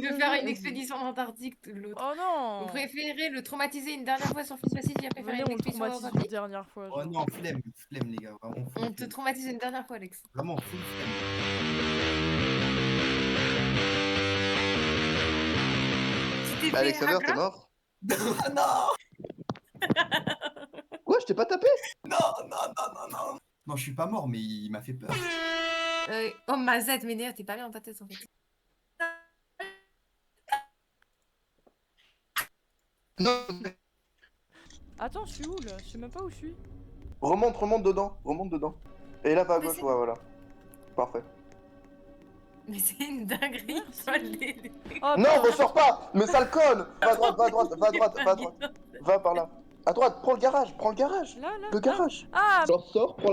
de faire une expédition en Antarctique, l'autre. Oh non. Vous préférez le traumatiser une dernière fois sur Fils Facile et après faire Venez, une on le expédition en traumatise une Antarctique? dernière fois. Oh Genre. non, flemme, flemme les gars, vraiment full On te flemme. traumatise une dernière fois, Alex. Vraiment full flemme. Tu t'es fait Alexander, t'es hagra? mort? Non, Quoi, je t'ai pas tapé? non, non, non, non, non. Non, je suis pas mort, mais il m'a fait peur. Oh, Mazette, mais d'ailleurs, t'es pas bien dans ta tête en fait. Non, Attends, je suis où là? Je sais même pas où je suis. remonte dedans, remonte dedans. Et là, va à Mais gauche, c'est- ouais, voilà. Parfait. Mais c'est une dinguerie, Merci. Paul. les- Oh, Non, putain. ressors pas! Mais sale conne! Va à droite, va à droite, va à droite, va à droite. Va par là. À droite, prends le garage, prends le garage. Là, là. Le garage. Ah, Sors, prends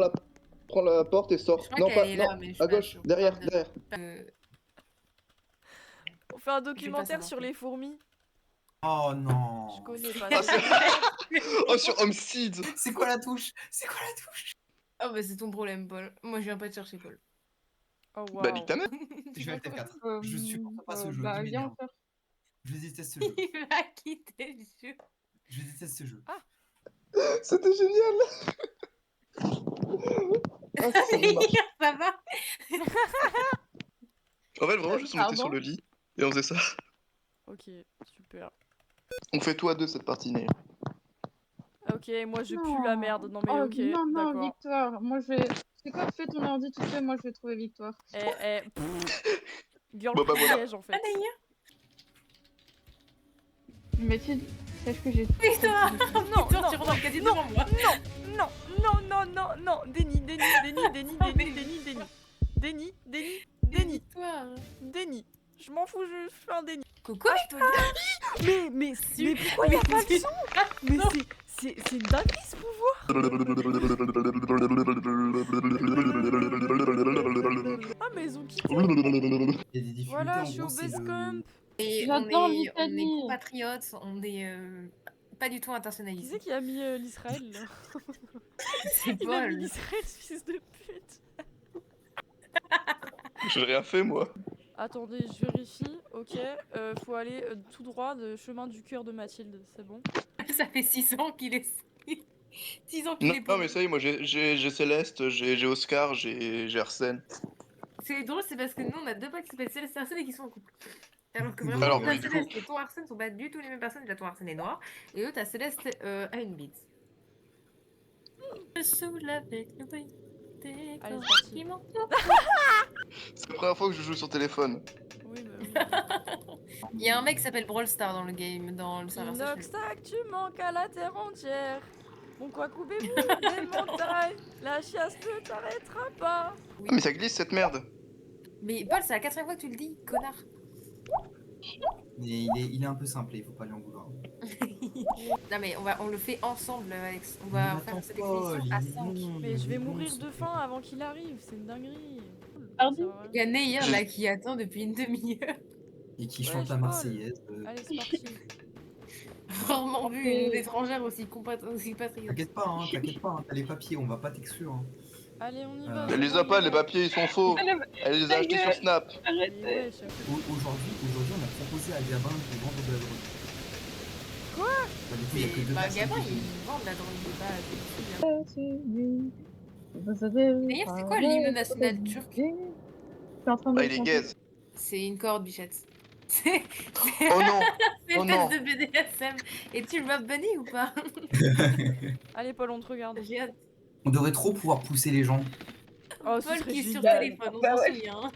la porte et Je sors. crois Non, qu'elle pas, est non, là, mais je suis à pas gauche, sûre. derrière, De- derrière. on fait un pas documentaire savoir. sur les fourmis. Oh Je non. connais pas Ah, ça. Oh, sur Homestead! C'est quoi la touche? C'est quoi la touche? Oh, bah c'est ton problème, Paul. Moi, je viens pas te chercher, Paul. Oh, Bah, nique waouh. ta mère! Je vais être 4. Je supporte pas ce jeu, Bah, il viens m'énerve. faire. Je déteste ce jeu. Il va quitter le jeu. Je déteste ce jeu. C'était génial! Ah, ça marche. Ça va? En fait, vraiment, juste on était sur Pardon. le lit et on faisait ça. Ok, super. On fait tout à deux cette partie, Né. Ok, moi je pue la merde. Non mais Oh, ok, non, non, d'accord. Victoire. Moi, je vais. C'est quoi, fais ton ordi tout seul, moi, je vais trouver Victoire. Girl Bon, bah, voilà. privilège en fait. Ah, d'ailleurs. Mathilde, sache que j'ai. Putain, Non, putain, non, tu rentres dans le casier non, devant moi. Non, non, non, non, non. Déni, déni, déni, déni, déni, déni, déni. Déni, déni, déni, Victoire. déni. Je m'en fous, je fais un déni. Coucou, je peux dire. Mais pourquoi il y a pas le son? Mais c'est une dinguerie ce pouvoir. Ah mais ils ont quitté. Il y a des difficultés, Voilà, en je suis gros, au c'est base le... camp. Et J'adore on est l'Italie. compatriotes, on est pas du tout Qui internationalistes. c'est qui a mis l'Israël là? C'est Il a mis Paul. l'Israël, ce fils de pute. J'ai rien fait, moi. Attendez, je vérifie. Ok, faut aller tout droit de chemin du cœur de Mathilde, c'est bon? Ça fait 6 ans qu'il est... 6 ans qu'il Non, est non, pauvre. mais ça y est, moi j'ai Céleste, j'ai Oscar, j'ai Arsène. C'est drôle, c'est parce que nous, on a deux potes qui s'appellent Céleste et Arsène et qui sont en couple. Alors que vraiment, Alors, ta oui, du Céleste et ton Arsène sont pas du tout les mêmes personnes. Déjà, ton Arsène est noir. Et eux, ta Céleste a une bite. Je saoule avec le bruit des Allez, corps c'est parti. qui montent. C'est la première fois que je joue sur téléphone. Oui, bah oui. Il y a un mec qui s'appelle Brawl Star dans le game, dans le serveur. sachez-le. Inoxtag, tu manques à la terre entière. Mon quoi coupez-vous des montagnes? La chasse ne t'arrêtera pas. Oui. Ah, mais ça glisse cette merde. Mais Paul, c'est la quatrième fois que tu le dis, connard. Mais il est un peu simplé, il faut pas lui en vouloir. Non mais on le fait ensemble, Alex. On Mais va attends, faire cette Paul, expédition à il est 5. long, Mais il je est vais long, mourir ce de faim avant qu'il arrive, c'est une dinguerie. Pardon. Ça va. Il y a Neir là qui attend depuis une demi-heure. Et qui Ouais, chante je la vole. Marseillaise. Allez, c'est parti. Rarement vu Et- une étrangère aussi patriote. T'inquiète pas, hein, t'as les papiers, on va pas t'exclure. Hein. Allez, on y va. Euh, c'est Elle les bon, a on pas, y les va. papiers, ils sont faux. Elle les a achetés sur Snap. Mais Arrêtez. ouais, chaque fois. Aujourd'hui, on a proposé à Gabin de vendre de la drogue. Quoi Bah, du coup, il y a que deux Bah personnes Gabin, qui- il vend de la drogue de base. D'ailleurs, D'ailleurs, c'est quoi l'hymne national turc? Je suis en train de Ah, il est gaze. C'est une corde, bichette. C'est Oh non. c'est Oh une non. test de BDSM. Es-tu le Mob Bunny ou pas? Allez, Paul, on te regarde. J'ai hâte. On devrait trop pouvoir pousser les gens. Oh, ce Paul serait qui est sur génial. téléphone, on Bah s'en ouais. souvient. hein.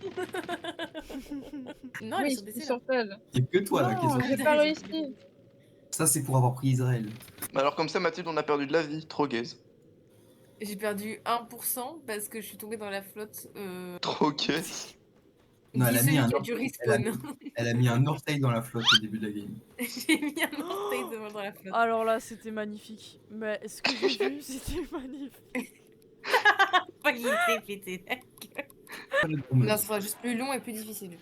Non, elle est Oui, sur je PC suis là. sur tel. Il y a que toi là qui est Non, sur- j'ai pas réussi. Ça, c'est pour avoir pris Israël. Alors comme ça, Mathilde, on a perdu de la vie. Trop gaze. J'ai perdu 1% parce que je suis tombée dans la flotte. Trop gaze. Non, elle a mis Celui un qui a dû respawn. Elle a mis un orteil dans la flotte au début de la game. J'ai mis un orteil devant dans la flotte. Alors là, c'était magnifique. Mais ce que j'ai vu, c'était magnifique. Pas qu'il s'est pété la gueule. Non, ce sera juste plus long et plus difficile.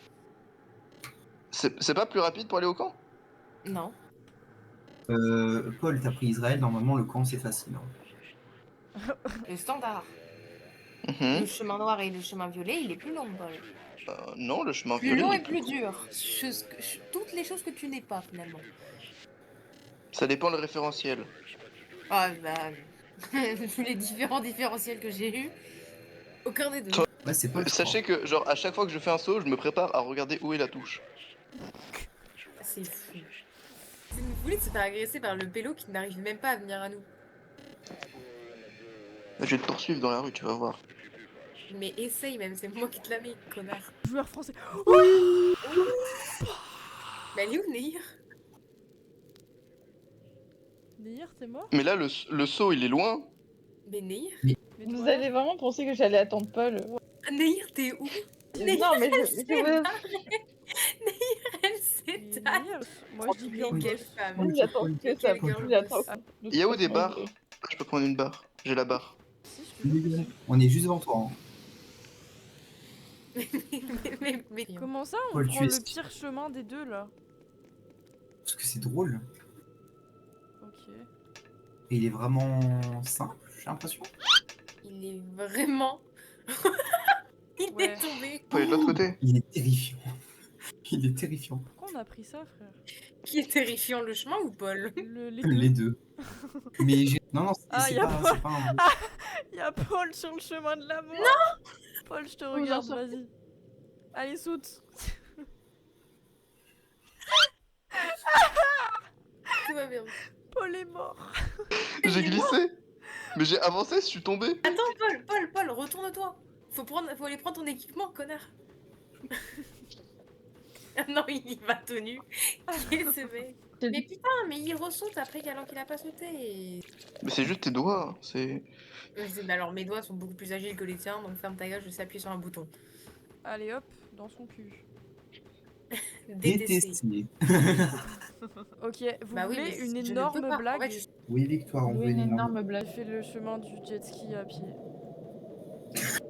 C'est pas plus rapide pour aller au camp? Non. Paul, t'as pris Israël, normalement le camp c'est facile. Hein. Le standard. Mhm. Le chemin noir et le chemin violet, il est plus long, Paul. Non, le chemin Plus violet. long il et est plus dur. Toutes les choses que tu n'es pas finalement. Ça dépend le référentiel. Ah bah. Tous les différents différentiels que j'ai eus, aucun des deux. Ouais, c'est pas le Sachez que, genre, à chaque fois que je fais un saut, je me prépare à regarder où est la touche. C'est fou. C'est une folie de se faire agresser par le pélo qui n'arrive même pas à venir à nous. Je vais te poursuivre dans la rue, tu vas voir. Mais essaye même, c'est moi qui te la mets, connard. Joueur français. Mais elle est où, Nehir? Nehir, t'es mort? Mais là, le saut, il est loin. Mais Nehir? Mais Vous toi, allez vraiment penser que j'allais attendre Paul. Nehir, t'es où? Non, mais elle je s'est vous... barrée. Nehir, elle s'est barrée. Nehir, moi je dis Mais Björn quelle Boss. femme. Oui, j'attends que ça. Quel girl J'attends. boss. Il y a où des barres? Je peux prendre une barre. J'ai la barre. Si, je te jure que si. On est juste devant toi. Hein. Mais Comment ça, on Paul, prend tu es- le pire chemin des deux là? Parce que c'est drôle. Ok. Et il est vraiment simple, j'ai l'impression. il est vraiment. Il Ouais. est tombé. Faut aller de l'autre côté. Il est terrifiant. Il est terrifiant. Pourquoi on a pris ça, frère? Qui est terrifiant, le chemin ou Paul? Les deux. Les deux. Mais j'ai... Non, non, Ah, c'est y a pas, Paul. c'est pas un... Y'a Paul sur le chemin de l'amour. Non! Paul, je te j'en regarde, sors. vas-y. Allez, saute. Tout va bien. Paul est mort. J'ai glissé. Mais j'ai avancé, je suis tombé. Attends, Paul, retourne-toi. Faut aller prendre ton équipement, connard. Ah non, il y va tout nu. Qui est ce mec? Mais putain, mais il ressaute après alors qu'il a pas sauté. Mais c'est juste tes doigts. C'est. Mais alors mes doigts sont beaucoup plus agiles que les tiens, donc ferme ta gueule, je sais appuyer sur un bouton. Allez, hop, dans son cul. Détesté. Détesté. Ok, vous Bah oui, voulez mais une je ne peux énorme pas. En blague? fait, Oui, Victoire, on Oui, veut une une énorme J'ai blague. fait le chemin du jet ski à pied.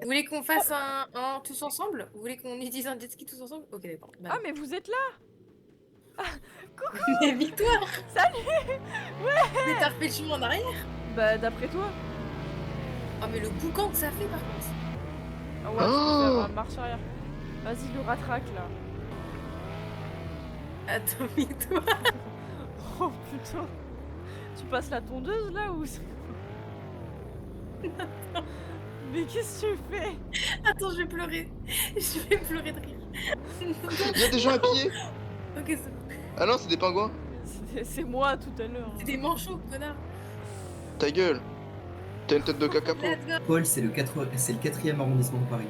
Vous voulez qu'on fasse un tous ensemble? Vous voulez qu'on utilise un jet ski tous ensemble? Ok, d'accord. Bah, Ah, mais vous êtes là? mais victoire! Salut! Mais t'as refait le chemin en arrière? Bah, d'après toi? Ah, mais le boucan que ça fait par contre! Ah ouais, tu peux faire marche arrière. Vas-y, le rattraque là. Attends, victoire! Oh putain. Tu passes la tondeuse là ou c'est- Mais qu'est-ce que tu fais? Attends, je vais pleurer. Je vais pleurer de rire. Il y a des gens à pied. Ok, c'est bon. Ah non, c'est des pingouins. C'est moi tout à l'heure. C'est des manchots, connard! Ta gueule. T'as une tête de cacapo. Let's go! Paul, c'est le 4e arrondissement de Paris.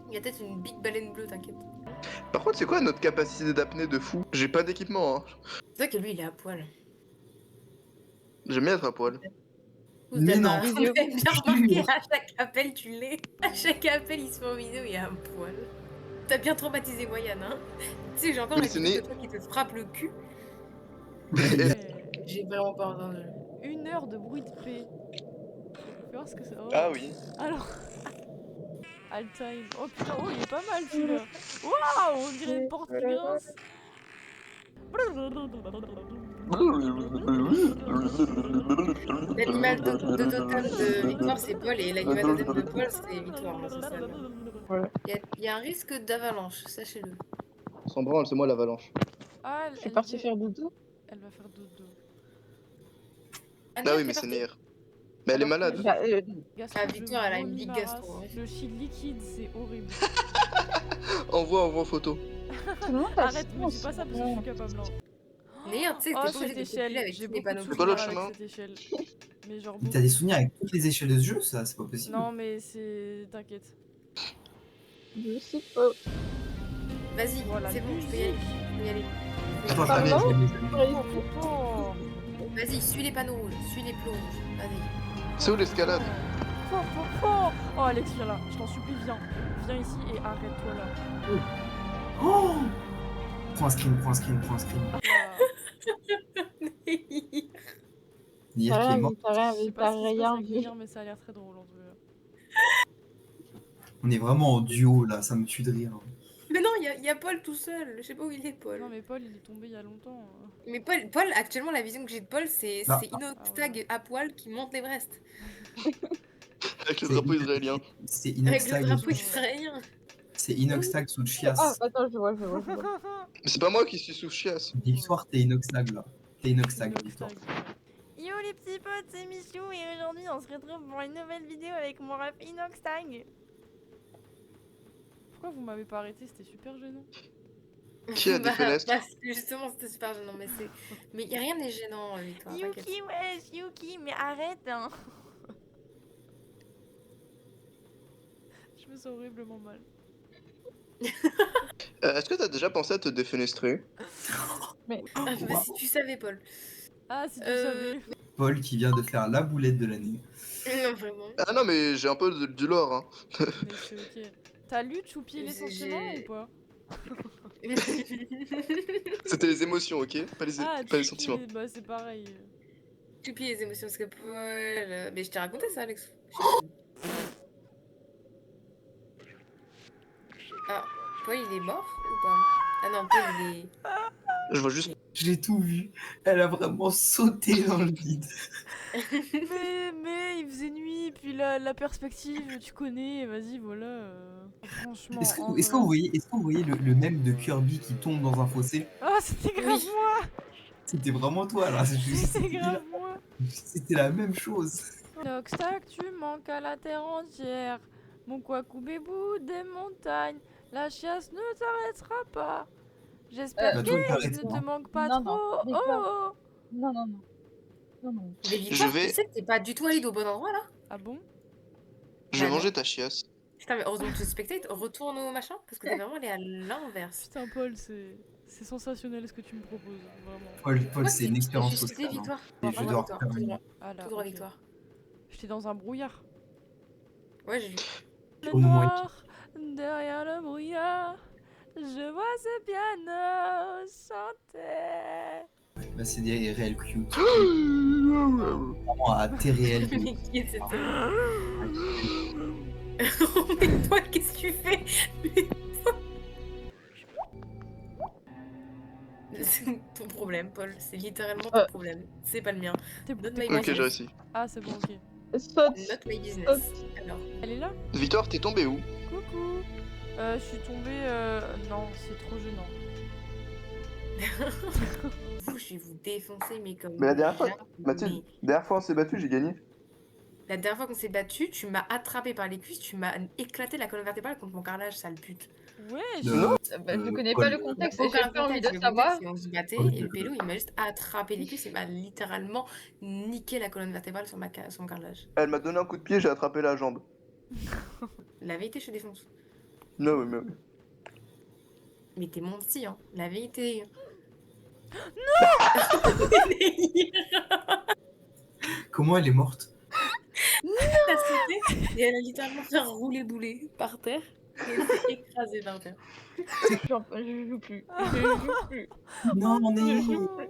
Il y a peut-être une big baleine bleue, t'inquiète. Par contre, c'est quoi notre capacité d'apnée de fou? J'ai pas d'équipement, hein. C'est vrai que lui, il est à poil. J'aime bien être à poil. Mais non. Vous avez bien remarqué, à chaque appel, tu l'es. À chaque appel, il se fait en vidéo, il est à poil. T'as bien traumatisé Moyane, hein? Tu sais, j'ai encore Mais la c'est vidéo né- de toi qui te frappe le cul. Ouais. J'ai vraiment pas entendu. 1 heure de bruit de paix. Faut voir ce que ça. Oh. Ah oui. Alors. Altheim. Oh putain, oh il est pas mal celui-là. Waouh, on dirait une porte qui grince. L'animal de totem de Victoire, c'est Paul, et l'animal de totem de Paul, c'est Victoire. Hein, c'est ça. Voilà. Il y a un risque d'avalanche, sachez-le. Sans branle, c'est moi l'avalanche. Ah, Je suis partie faire dodo. Elle va faire dodo. Ah Nehir, oui, t'es mais c'est parti? Nehir. Mais elle est malade. Bah, Gastro, Ah, Victoire, je elle a une vomis big ma gastro, race. ouais. Le chi liquide, c'est horrible. Envoie photo. tout le monde a Arrête, me dis pas ça parce que je suis capable. Hein. Nehir, tu sais, Oh, t'es cette obligé de échelle, calculer avec j'ai tous les beaucoup de panneaux. C'est quoi le souvenirs avec chemin cette échelle. Mais genre Mais t'as beaucoup. des souvenirs avec toutes les échelles de ce jeu, ça, c'est pas possible. Non, mais c'est. T'inquiète. Je sais pas. Vas-y, Voilà, c'est bon, je peux y aller. Je peux y aller. Attends, Pardon jamais. Oh, oh, Vas-y, suis les panneaux rouges, suis les plots rouges. Vas-y. C'est où l'escalade? Oh, Alex, viens là, je t'en supplie, viens. Viens ici et arrête-toi là. Oh, prends un screen, prends un screen, prends un screen. Là. Hier qui est mort. T'as Je sais rien, pas t'as ce qui se passe rien avec vu. Nehir, mais ça a l'air très drôle en tout cas. On est vraiment en duo là, ça me tue de rire. Mais non, il y a Paul tout seul. Je sais pas où il est, Paul. Non, mais Paul, il est tombé il y a longtemps. Mais Paul, actuellement, la vision que j'ai de Paul, c'est Ah. Inoxtag à poil qui monte l'Everest. Avec le drapeau israélien. C'est Avec le Inoxtag. drapeau israélien. C'est Inoxtag sous Ah, Chias. attends, je vois. Mais c'est pas moi qui suis sous chiasse. Victoire, t'es Inoxtag là. T'es Inoxtag, Victoire. Yo les petits potes, c'est Michou et aujourd'hui on se retrouve pour une nouvelle vidéo avec mon ref Inoxtag. Pourquoi vous m'avez pas arrêté? C'était super gênant. Qui a des fenêtres? Justement, c'était super gênant, mais c'est... Mais y a rien n'est gênant, Victoire, t'inquiète. Yuki, wesh, Yuki, mais arrête hein. Je me sens horriblement mal. Est-ce que t'as déjà pensé à te défenestrer? Ah, bah, si tu savais, Paul. Ah, si tu Euh, savais. Paul qui vient de faire la boulette de l'année. Non, vraiment. Ah non, mais j'ai un peu du lore, hein. Mais c'est ok. T'as lu Choupi les J'ai- sentiments ou pas? C'était les émotions, ok? Pas les, Ah, pas les Choupi, sentiments. bah c'est pareil. Tu pilles les émotions parce que Paul... Mais je t'ai raconté ça, Alex. Ah, Paul, il est mort ou pas? Ah non, Paul, il est... Je vois juste. J'ai tout vu. Elle a vraiment sauté dans le vide. Mais il faisait nuit, puis la perspective, tu connais, vas-y, voilà. Franchement. Est-ce que, en est-ce que vrai. vous voyez le mème de Kirby qui tombe dans un fossé? Ah, c'était grave Oui. moi! C'était vraiment toi là. C'était grave moi! C'était la même chose. Noxtac, tu manques à la terre entière. Mon Kwaku Bébou des montagnes. La chasse ne t'arrêtera pas. J'espère Bah, que toi, ne t'arrêtes te pas. manque pas Non, trop. non, Oh, Victoire. oh. Non. Mais Victoire, Je vais- tu sais que t'es pas du tout allé au bon endroit, là? Ah bon? Je vais Bah non. manger ta chiasse. Putain, mais heureusement que tu spectates, retourne au machin, parce que t'es vraiment allé à l'inverse. Putain, Paul, c'est sensationnel ce que tu me proposes, vraiment. Paul, c'est une expérience Je sociale. hein. Victoire. Et je Vraiment, dois Victoire, faire tout une- droit, Ah là, tout droit, ok. Victoire. J'étais dans un brouillard. Ouais, j'ai vu. Le Au moins- noir, derrière le brouillard, je vois ce piano chanter. Bah, c'est des réels cute. Vraiment à TRL. Mais qui est cet homme? Oh, mais toi, qu'est-ce que tu fais? Mais toi- C'est ton problème, Paul. C'est littéralement ton problème. C'est pas le mien. T'es Not t'es my quoi, Ok, j'ai business. réussi. Ah, c'est bon, ok. Saute. Not my business. Alors, Elle est là? Victor, t'es tombé où? Coucou. Je suis tombée. Non, c'est trop gênant. vous, je vais vous défoncer, mais comme... Mais la dernière fois, jamais. Mathilde, dernière fois on s'est battu, j'ai gagné. La dernière fois qu'on s'est battu, tu m'as attrapé par les cuisses, tu m'as éclaté la colonne vertébrale contre mon carrelage, sale pute. Ouais, Non. Je connais Paul. pas le contexte et Aucun j'ai pas envie contexte, de le savoir. contexte, c'est on se battait Paul, et le pélo il m'a juste attrapé les cuisses et m'a littéralement niqué la colonne vertébrale sur, sur mon carrelage. Elle m'a donné un coup de pied, j'ai attrapé la jambe. La vérité, je te défonce. Non, mais. Mais t'es mon petit, hein. La vérité. Comment elle est morte? Elle a sauté et elle a littéralement fait rouler boulet par terre et elle s'est écrasée par terre. Je joue plus. Je joue plus. Non, on Je est. joue plus.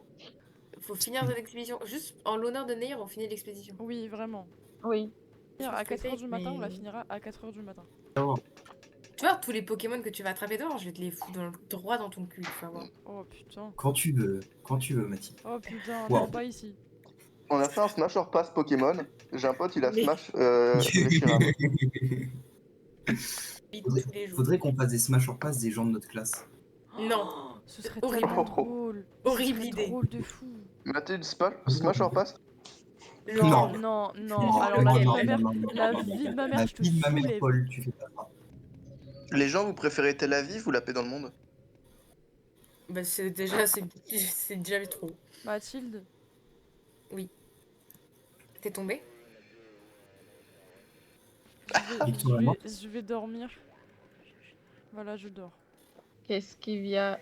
Faut finir cette expédition. Juste en l'honneur de Neir, on finit l'expédition. Oui, vraiment. Oui. À 4h du matin, on la mais- finira à 4h du matin. Tu vois, tous les Pokémon que tu vas attraper dehors, je vais te les foutre droit dans ton cul, tu vas voir. Oh putain. Quand tu veux, Mathilde. Oh putain, Wow. non, pas ici. On a fait un Smash or Pass Pokémon. J'ai un pote, il a Mais- Smash Reshiram. Vite, tous les jours. Faudrait qu'on fasse des smash or pass des gens de notre classe. Non. Oh, ce serait Horrible. tellement drôle. Horrible Ce serait idée. drôle de fou. Mathilde, Smash or Pass? Non. Non, non, Non, alors non, là, non, ma mère, non, la non, vie de ma La mère, je te vie de ma mère, soulève. Paul, tu fais pas ça. Les gens, vous préférez Tel Aviv ou la paix dans le monde? Bah, c'est déjà trop. Mathilde, T'es tombé? Victoire est morte. je vais dormir. Voilà, je dors. Qu'est-ce qu'il y a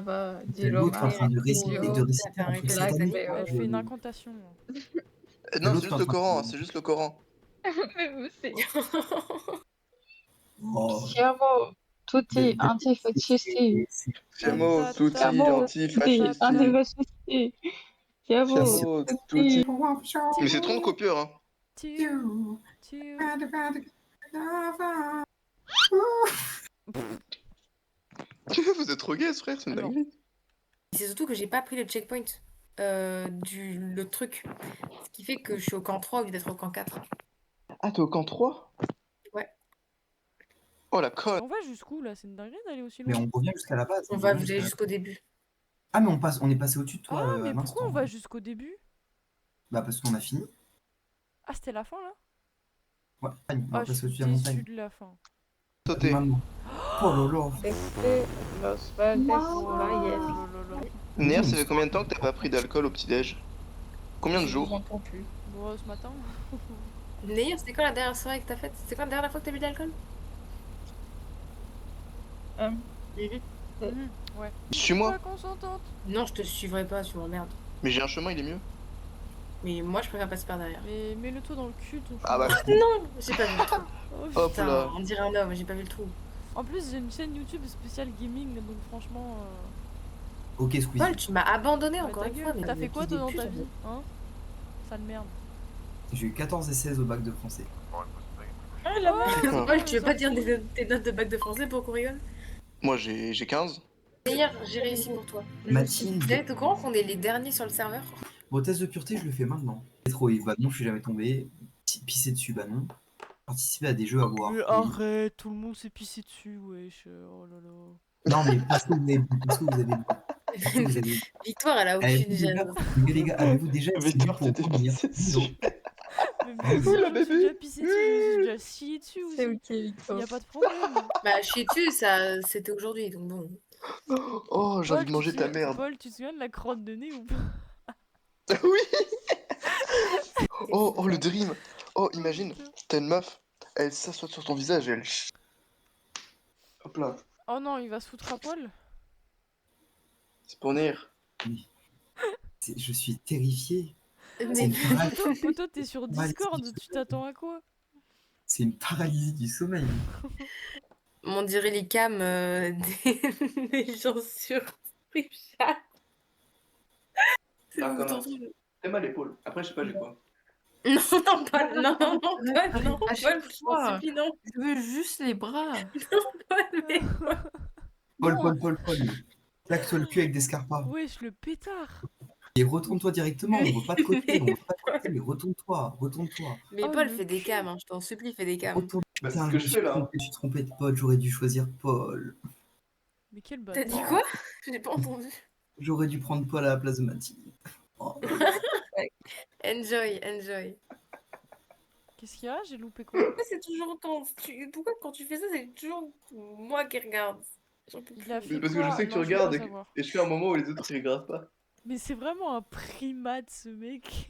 va C'est l'autre en train de réciter, Yo, de réciter t'as un truc arrêté la satanique. connerie, Elle fait une incantation. Non, l'autre c'est juste le en train Coran, de- c'est juste le Coran. Mais vous, c'est... Oh. Siamo tutti antifascisti. Siamo tutti Siamo antifascisti. tutti antifascisti. Siamo Siamo tutti... tutti. Mais c'est trop de copieurs, hein. Tu... Vous êtes trop gays, frère, c'est une Alors. dinguerie. C'est surtout que j'ai pas pris le checkpoint le truc. Ce qui fait que je suis au camp 3 au lieu d'être au camp 4. Ah, t'es au camp 3? Ouais. Oh la conne. On va jusqu'où là? C'est une dinguerie d'aller aussi Mais loin. on revient jusqu'à la base. On on va revient jusqu'à aller la- jusqu'au début. Ah, mais on est passé au-dessus de toi Ah, à mais pourquoi l'instant. on va jusqu'au début? Bah, parce qu'on a fini. Ah, c'était la fin là? Ouais, on Ah, va je passer suis au-dessus de la déçue montagne. de la fin. Sauter. Maintenant. Oh lolo. C'était Los Valdez. Ah, yes. Oh là là. Néa, ça fait combien de temps que t'as pas pris d'alcool au petit-déj? Combien de Je jours? vous entends plus. Bon, ce matin. D'ailleurs, c'était quand la dernière soirée que t'as faite? C'est quand la dernière fois que t'as bu de l'alcool? Hum. Mhm, ouais. Suis-moi. Pas consentante. Non, je te suivrai pas, tu m'emmerdes. Mais j'ai un chemin, il est mieux. Mais moi, je préfère passer par derrière. Mais mets-le toi dans le cul ton Ah bah. chemin. Non, j'ai pas vu le trou. Oh, Hop Putain, là. on dirait un homme, j'ai pas vu le trou. En plus, j'ai une chaîne YouTube spéciale gaming, donc franchement. Ok, Squeezie. Paul, tu m'as abandonné Bah, encore ta une gueule. fois. Mais T'as fait quoi toi dans ta ça vie? Hein? Sale merde. J'ai eu 14 et 16 au bac de français. Ah, la merde. Putain. Paul, tu veux pas dire tes notes de bac de français pour qu'on rigole? Moi j'ai 15. D'ailleurs, j'ai réussi pour toi. Mathilde. Vous êtes au courant qu'on est les derniers sur le serveur? Bon, test de pureté, je le fais maintenant. Trop, bah non, je suis jamais tombé. Pisser dessus, bah non. Participer à des jeux à voir. Mais oui. arrête, tout le monde s'est pissé dessus, wesh. Oh là là. Non, mais parce que vous avez parce que vous avez parce que vous avez- Victoire, elle a Avez-vous aucune déjà, gêne. mais les gars, avez-vous déjà essayé Victoire, pour t'étais revenir pissé Non. dessus. Mais Ah oui. bien sûr, Ouh, la je me suis bébé. déjà pissé dessus, je me suis déjà scié dessus aussi. C'est ok, Y Victor. a pas de problème. Bah, je suis dessus, ça, c'était aujourd'hui, donc bon. Oh, j'ai envie de Paul, manger tu ta te- merde. Paul, tu te souviens de la crotte de nez ou pas? Oui. Oh, le dream. Oh, imagine, t'as une meuf, elle s'assoit sur ton visage et elle. Hop là, Oh non, il va se foutre à poil. c'est pour Nir. Oui. Je suis terrifié. C'est Mais une, paralysie- Poto, t'es sur paralysie Discord, du tu t'attends à quoi? c'est une paralysie du sommeil. on dirait les cams des gens sur Snapchat. C'est Ah, bon, comment t'entends. T'as mal l'épaule. Après, je sais pas, j'ai quoi. Non, non, Paul, non, non, Paul, non, À chaque Paul, je t'en fois. supplie, non, Je veux juste les bras. Paul, mais... Paul. Plaque-toi le cul avec des scarpas. Wesh, le pétard. Et retourne-toi directement, on veut pas de côté, Mais- on veut pas de côté, mais retourne-toi. Mais Oh, Paul, le fais des cul. cams, hein, je t'en supplie, fais des cams. Retourne. Bah, c'est Putain, ce que je fais, là. Je suis trompé de Paul, j'aurais dû choisir Paul. Mais quel T'as dit bâtard. quoi? J'ai pas entendu. J'aurais dû prendre Paul à la place de Mathilde. Oh. Enjoy. Qu'est-ce qu'il y a? J'ai loupé quoi? Pourquoi c'est toujours pourquoi quand tu fais ça, c'est toujours moi qui regarde? J'en peux Il a plus. fait Parce que je quoi? sais que tu Non, je veux regardes pas et, savoir. et je fais un moment où les autres ils regardent pas. Mais c'est vraiment un primate ce mec.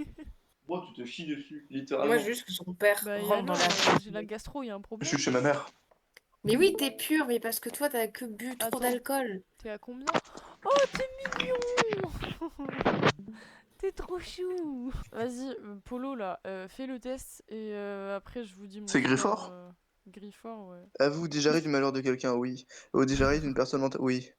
Moi, tu te chies dessus, Moi, littéralement. juste que son père Bah, et rentre dans alors, la... j'ai la gastro, y a un Je problème. suis chez ma mère. Mais oui, t'es pur, mais parce que toi, t'as que bu trop Attends. d'alcool. T'es à combien? Oh, t'es mignon. T'es trop chou. Vas-y, Polo là, fais le test et après je vous dis mon C'est score, Grifford Grifford, ouais. Avez-vous déjà ri du malheur de quelqu'un? Oui. Avez-vous déjà ri d'une personne mentale? Oui.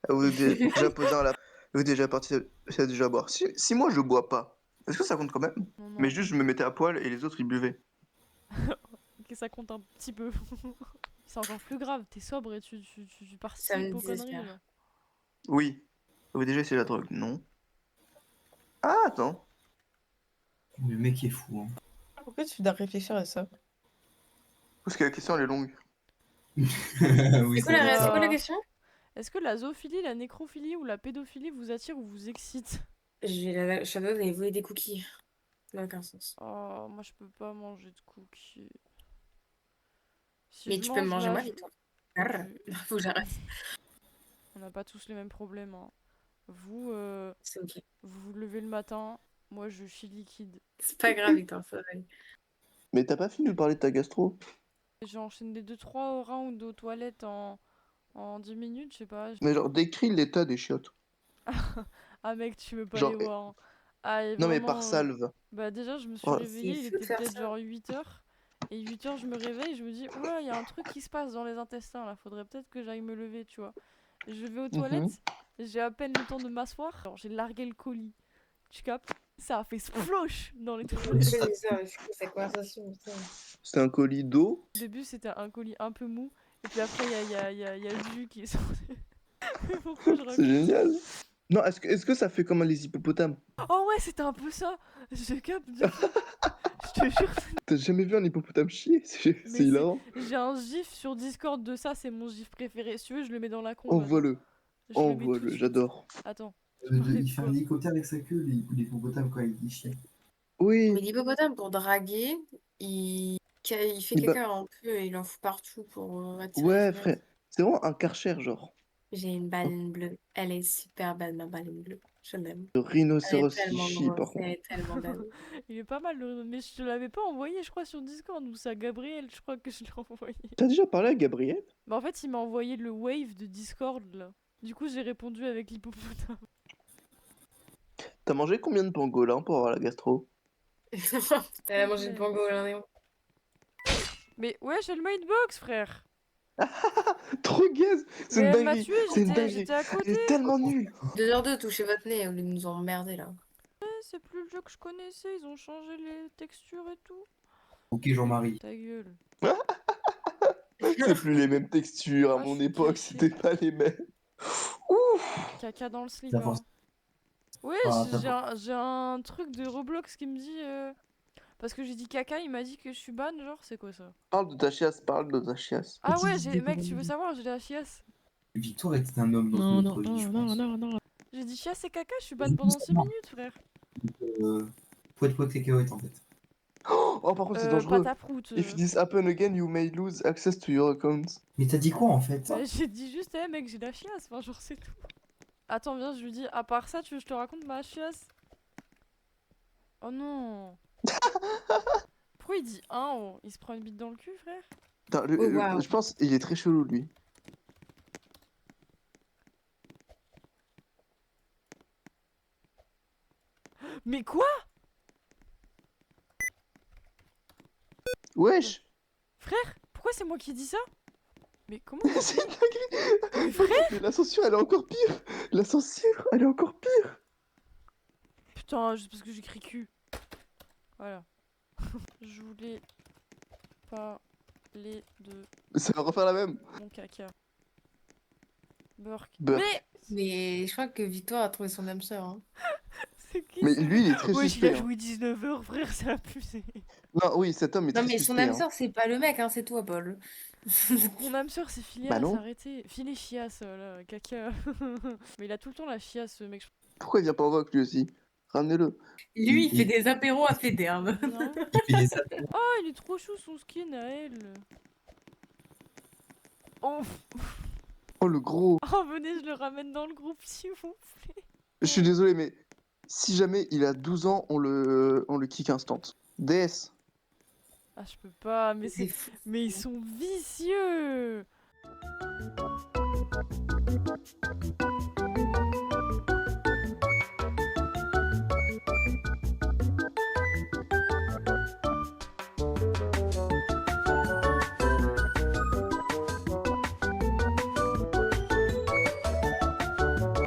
Avez-vous déjà posé un lapin? Avez-vous déjà participé déjà à boire? Si moi je bois pas, est-ce que ça compte quand même? Non, non. Mais juste je me mettais à poil et les autres ils buvaient. Ok, ça compte un petit peu. C'est encore plus grave, t'es sobre et tu Ça participes me aux conneries désespère. là. Oui. Avez-vous déjà essayé la drogue? Non. Ah, attends. Le mec est fou. Hein. Pourquoi tu dois réfléchir à ça? Parce que la question elle est longue. Oui, C'est quoi, vrai. c'est quoi la question? Est-ce que la zoophilie, la nécrophilie ou la pédophilie vous attire ou vous excite? Je suis d'aller voler des cookies. Ça n'a aucun sens. Oh, moi je peux pas manger de cookies. Si Mais je tu peux me mange manger là, moi, Victoire. Arr, faut que j'arrête. On n'a pas tous les mêmes problèmes. Hein. Vous, C'est ok. vous vous levez le matin, moi je suis liquide. C'est pas grave, Victoire, ça va aller. Mais t'as pas fini de parler de ta gastro? J'ai enchaîné 2-3 rounds aux toilettes en 10 minutes, je sais pas. Mais genre décris l'état des chiottes. Ah mec, tu veux pas Genre, les voir. Hein. Ah, et Non mais vraiment, par salve. bah déjà, je me suis Ouais. réveillée, C'est il fou de était faire peut-être ça. genre 8h. Et 8h, je me réveille, je me dis, oula, il y a un truc qui se passe dans les intestins là, faudrait peut-être que j'aille me lever, tu vois. Et je vais aux toilettes, j'ai à peine le temps de m'asseoir, alors j'ai largué le colis. Tu captes? Ça a fait splosh dans les toilettes. C'est ça, c'est quoi cette conversation, putain. C'est un colis d'eau. Au début, c'était un colis un peu mou, et puis après, il y a le jus qui est sorti. Pourquoi je C'est raconte génial. Non, est-ce que ça fait comme les hippopotames? Oh ouais, c'était un peu ça. Je capte. Je te te jure. T'as jamais vu un hippopotame chier? C'est c'est- hilarant. J'ai un gif sur Discord de ça, c'est mon gif préféré. Si tu veux, je le mets dans la combat. Envoie-le. Je le mets tout de Envoie-le, suite. j'adore. Attends. Il fait un hélicoptère avec sa queue, l'hippopotame, quand il dit chier. Mais Oui. l'hippopotame, pour draguer, il fait Bah, caca un peu et il en fout partout pour attirer ouais, les frère. femelles. C'est vraiment un Karcher, genre. J'ai une baleine bleue. Elle est super belle, ma baleine bleue. Je l'aime. Le Elle est rhinocéros qui tellement chie, grosse, par elle contre. est tellement belle. Il est pas mal le... Mais je te l'avais pas envoyé, je crois, sur Discord. Ou c'est à Gabriel, je crois que je l'ai envoyé. T'as déjà parlé à Gabriel? Bah en fait, il m'a envoyé le wave de Discord, là. Du coup, j'ai répondu avec l'hippopotame. T'as mangé combien de pangolins pour avoir la gastro? Elle a mangé le pangolin néon. Mais ouais, j'ai le hitbox, frère. Trop gaze! C'est Mais une elle m'a dinguerie! tué, C'est une j'étais dinguerie! à Elle côté. est tellement nulle! 2h02, touchez votre nez au lieu de nous emmerder là. C'est plus le jeu que je connaissais, ils ont changé les textures et tout. Ok, Jean-Marie. Ta gueule. C'est plus les mêmes textures, à Ah, mon je suis époque, caché. c'était pas les mêmes. Ouf! Caca dans le slip. T'as Hein. pensé- Ouais, Ah, t'as j'ai un truc de Roblox qui me dit. Parce que j'ai dit caca, il m'a dit que je suis ban, genre, c'est quoi ça? Parle de ta chiasse, parle de ta chiasse. Ah Petite ouais, idée mec, pour tu veux lui. savoir, j'ai la chiasse. Victoire était un homme dans notre vie, je pense. non. J'ai dit chiasse et caca, je suis ban pendant 6 minutes, frère. Poète cacahuète, en fait. Oh, par contre, c'est dangereux. Pataproute. If this happen again, you may lose access to your account. Mais t'as dit quoi, en fait? Bah, j'ai dit juste, mec, j'ai la chiasse, enfin, genre, c'est tout. Attends, viens, je lui dis, à part ça, tu veux que je te raconte ma chiasse? Oh non. Pourquoi il dit il se prend une bite dans le cul, frère? Putain, Oh, wow. je pense qu'il est très chelou, lui. Mais quoi? Wesh! Frère? Pourquoi c'est moi qui dis ça? Mais comment? C'est une dinguerie! Mais frère? Mais la censure, elle est encore pire! La censure, elle est encore pire! Putain, juste parce que j'écris cul. Voilà. Je voulais parler de Ça va refaire la même. mon caca. Burk. Burk. Mais Mais je crois que Victoire a trouvé son âme sœur. Hein. c'est qui Mais ça? lui, il est très Ouais, il suspect. a hein. joué 19h, frère, c'est abusé. Non, oui, cet homme est Non très mais son suspect. âme hein. sœur c'est pas le mec, hein, c'est toi Paul. Mon âme sœur, c'est Phileas, Bah non. arrêtez. Phileas chiasse, là, caca. Mais il a tout le temps la chiasse, ce mec. Pourquoi il vient pas en vogue, lui aussi? Ramenez-le. Lui il fait des apéros à Féderme. Non. Il fait des appels. Oh, il est trop chou son skin à elle. Oh, Oh, le gros. oh, venez, je le ramène dans le groupe, s'il vous plaît. Je suis désolé, mais si jamais il a 12 ans, on le kick instant. DS. Ah, je peux pas, mais C'est c'est... fou. Mais ils sont vicieux.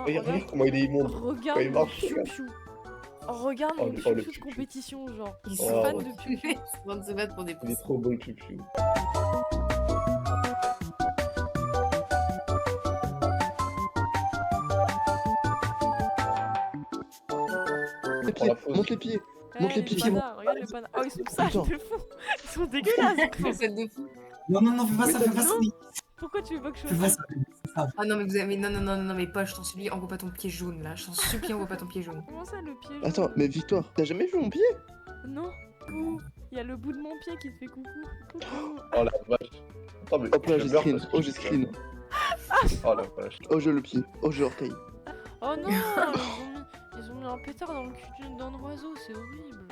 Regardez comment il est immonde. Regarde il le marche, piou regarde. piou. Regarde Oh, le le piou piou piou de piou. compétition, genre. Ils Ils sont sont Oh, fans ouais. de piou piou. Ils sont en train de se battre pour des Il est pouces. trop beau le piou-piou. Les pieds, monte les pieds. Monte les pieds. panas, regarde les panas. Oh, ils sont sales Putain. de fou. Ils sont dégueulasses. Celle de fou. Non, fais pas Mais ça, t'as fais pas dit ça. non. Pourquoi tu veux pas que je Fais pas fasse ça. fais pas ça. Ah non mais vous avez non mais Paul je t'en supplie envoie pas ton pied jaune là. Je t'en supplie envoie pas ton pied jaune. Comment ça, le pied jaune Attends, mais Victoire, t'as jamais vu mon pied? Non. Coucou. Il y a le bout de mon pied qui te fait coucou. Coucou. Oh la vache. Attends, mais Hop là, j'ai je meurs screen. parce que Oh, je j'ai suis screen. Oh la vache. Oh, j'ai le pied. Oh, j'ai l'orteil. Oh non, ils ont mis un pétard dans le cul d'un oiseau, c'est horrible.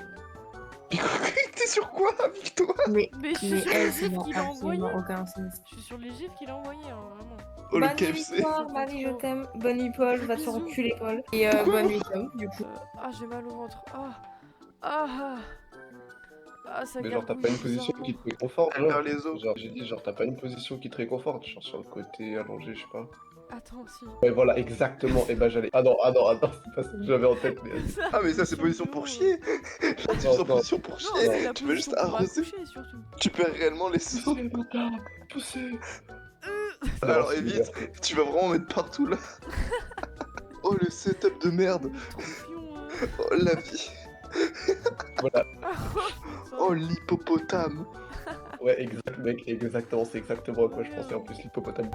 T'es sur quoi, Victoire? Mais Mais je suis mais sur les elle ça gifs n'a qu'il a envoyés. absolument aucun sens. Je suis sur les gifs qu'il a envoyés, hein, vraiment. Oh, le Bonne nuit KFC. Victoire, Marie je t'aime. Bonne nuit Paul, va te faire Bisous. enculer Paul. Et bonne nuit Tom du coup. Ah, j'ai mal au ventre. Ça Mais genre, t'as pas une gargouille position bizarrement. qui te réconforte, Vers genre. les os. Genre, j'ai dit, genre, t'as pas une position qui te réconforte, genre sur le côté allongé, je sais pas. Attends, si. Ouais, voilà, exactement. Et bah, j'allais. Ah non, c'est pas ça que j'avais en tête, mais. Ah, mais ça, c'est position pour chier. Là, tu es en non. position pour Non, chier. c'est la Tu peux juste position pour arroser. accoucher, surtout. Tu perds réellement les sauts. Poussé. Alors, évite. Tu vas vraiment mettre partout là. Oh, le setup de merde. Trop pion, hein. Oh, la vie. Voilà. Oh, l'hippopotame. Ouais, exact, mec, exactement, c'est exactement à quoi je pensais en plus, l'hippopotame.